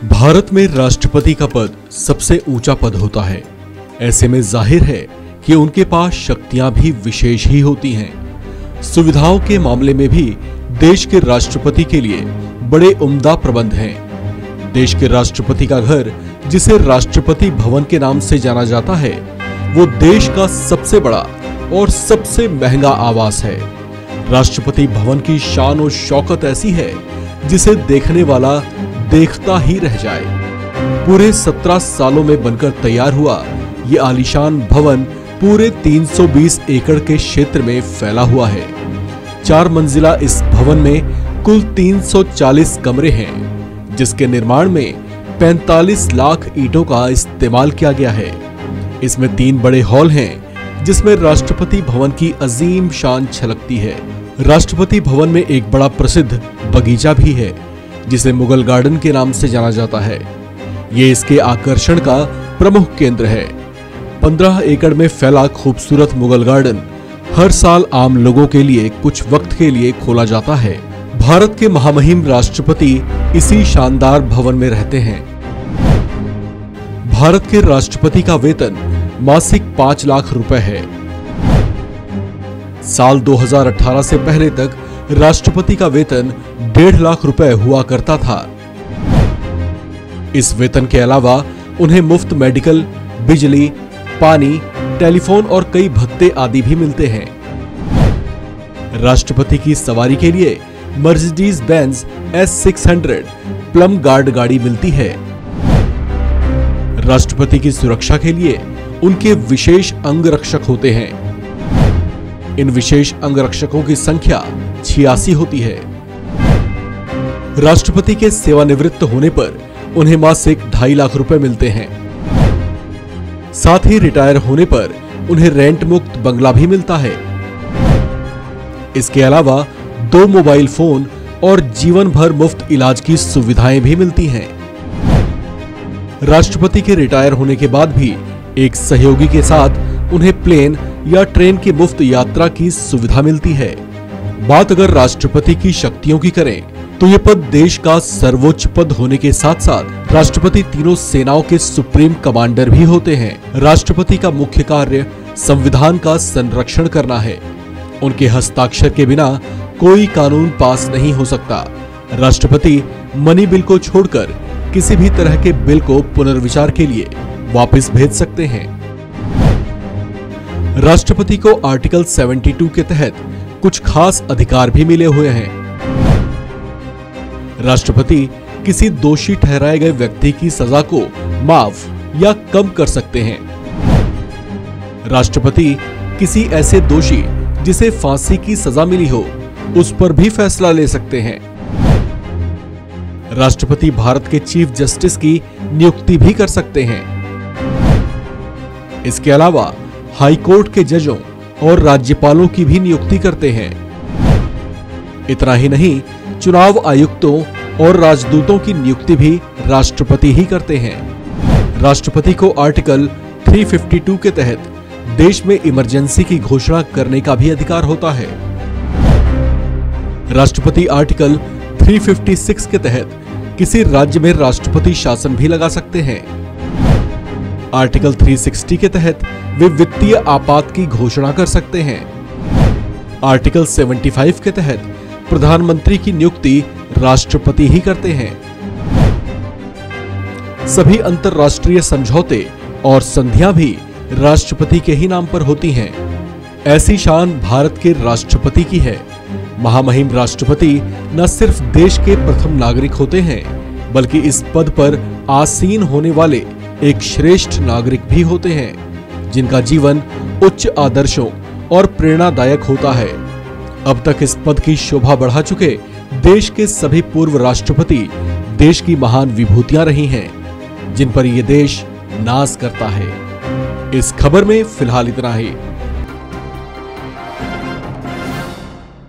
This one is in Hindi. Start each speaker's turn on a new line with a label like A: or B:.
A: भारत में राष्ट्रपति का पद सबसे ऊंचा पद होता है। ऐसे में जाहिर है कि उनके पास शक्तियां भी विशेष ही होती हैं। सुविधाओं के मामले में भी देश के राष्ट्रपति के लिए बड़े उम्दा प्रबंध हैं। देश के राष्ट्रपति का घर, जिसे राष्ट्रपति भवन के नाम से जाना जाता है, वो देश का सबसे बड़ा और सबसे महंगा आवास है। राष्ट्रपति भवन की शान और शौकत ऐसी है जिसे देखने वाला देखता ही रह जाए। पूरे 17 सालों में बनकर तैयार हुआ ये आलीशान भवन पूरे 320 एकड़ के क्षेत्र में फैला हुआ है। 4 मंजिला इस भवन में कुल 340 कमरे हैं, जिसके निर्माण में 45 लाख ईंटों का इस्तेमाल किया गया है। इसमें 3 बड़े हॉल हैं, जिसमें राष्ट्रपति भवन की अजीम शान छलकती है। राष्ट्रपति भवन में एक बड़ा प्रसिद्ध बगीचा भी है, जिसे मुगल गार्डन के नाम से जाना जाता है। ये इसके आकर्षण का प्रमुख केंद्र है। 15 एकड़ में फैला खूबसूरत मुगल गार्डन हर साल आम लोगों के लिए कुछ वक्त के लिए खोला जाता है। भारत के महामहिम राष्ट्रपति इसी शानदार भवन में रहते हैं। भारत के राष्ट्रपति का वेतन मासिक 5 लाख रुपए है। साल 2018 से पहले तक राष्ट्रपति का वेतन 1.5 लाख रुपए हुआ करता था। इस वेतन के अलावा उन्हें मुफ्त मेडिकल, बिजली, पानी, टेलीफोन और कई भत्ते आदि भी मिलते हैं। राष्ट्रपति की सवारी के लिए Mercedes Benz S600 plum guard गाड़ी मिलती है। राष्ट्रपति की सुरक्षा के लिए उनके विशेष अंगरक्षक होते हैं। इन विशेष अंगरक्षकों की संख्या 86 होती है। राष्ट्रपति के सेवानिवृत्त होने पर उन्हें मासिक 2.5 लाख रुपए मिलते हैं। साथ ही रिटायर होने पर उन्हें रेंट मुक्त बंगला भी मिलता है। इसके अलावा 2 मोबाइल फोन और जीवन भर मुफ्त इलाज की सुविधाएं भी मिलती हैं। राष्ट्रपति के रिटायर होने के बाद भी एक सहयोगी के साथ उन्हें प्लेन या ट्रेन की मुफ्त यात्रा की सुविधा मिलती है। बात अगर राष्ट्रपति की शक्तियों की करें तो ये पद देश का सर्वोच्च पद होने के साथ साथ राष्ट्रपति तीनों सेनाओं के सुप्रीम कमांडर भी होते हैं। राष्ट्रपति का मुख्य कार्य संविधान का संरक्षण करना है। उनके हस्ताक्षर के बिना कोई कानून पास नहीं हो सकता। राष्ट्रपति मनी बिल को छोड़कर किसी भी तरह के बिल को पुनर्विचार के लिए वापस भेज सकते हैं। राष्ट्रपति को आर्टिकल 72 के तहत कुछ खास अधिकार भी मिले हुए हैं। राष्ट्रपति किसी दोषी ठहराए गए व्यक्ति की सजा को माफ या कम कर सकते हैं। राष्ट्रपति किसी ऐसे दोषी जिसे फांसी की सजा मिली हो, उस पर भी फैसला ले सकते हैं। राष्ट्रपति भारत के चीफ जस्टिस की नियुक्ति भी कर सकते हैं। इसके अलावा हाई कोर्ट के जजों और राज्यपालों की भी नियुक्ति करते हैं। इतना ही नहीं, चुनाव आयुक्तों और राजदूतों की नियुक्ति भी राष्ट्रपति ही करते हैं। राष्ट्रपति को आर्टिकल 352 के तहत देश में इमरजेंसी की घोषणा करने का भी अधिकार होता है। राष्ट्रपति आर्टिकल 356 के तहत किसी राज्य में राष्ट्रपति शासन भी लगा सकते हैं। आर्टिकल 360 के तहत वे वित्तीय आपात की घोषणा कर सकते हैं। आर्टिकल 75 के तहत प्रधानमंत्री की नियुक्ति राष्ट्रपति ही करते हैं। सभी अंतर्राष्ट्रीय समझौते और संधियां भी राष्ट्रपति के ही नाम पर होती हैं। ऐसी शान भारत के राष्ट्रपति की है। महामहिम राष्ट्रपति न सिर्फ देश के प्रथम नागरिक होते हैं, बल्कि इस पद पर आसीन होने वाले एक श्रेष्ठ नागरिक भी होते हैं, जिनका जीवन उच्च आदर्शों और प्रेरणादायक होता है। अब तक इस पद की शोभा बढ़ा चुके देश के सभी पूर्व राष्ट्रपति देश की महान विभूतियां रही हैं, जिन पर ये देश नाज करता है। इस खबर में फिलहाल इतना ही।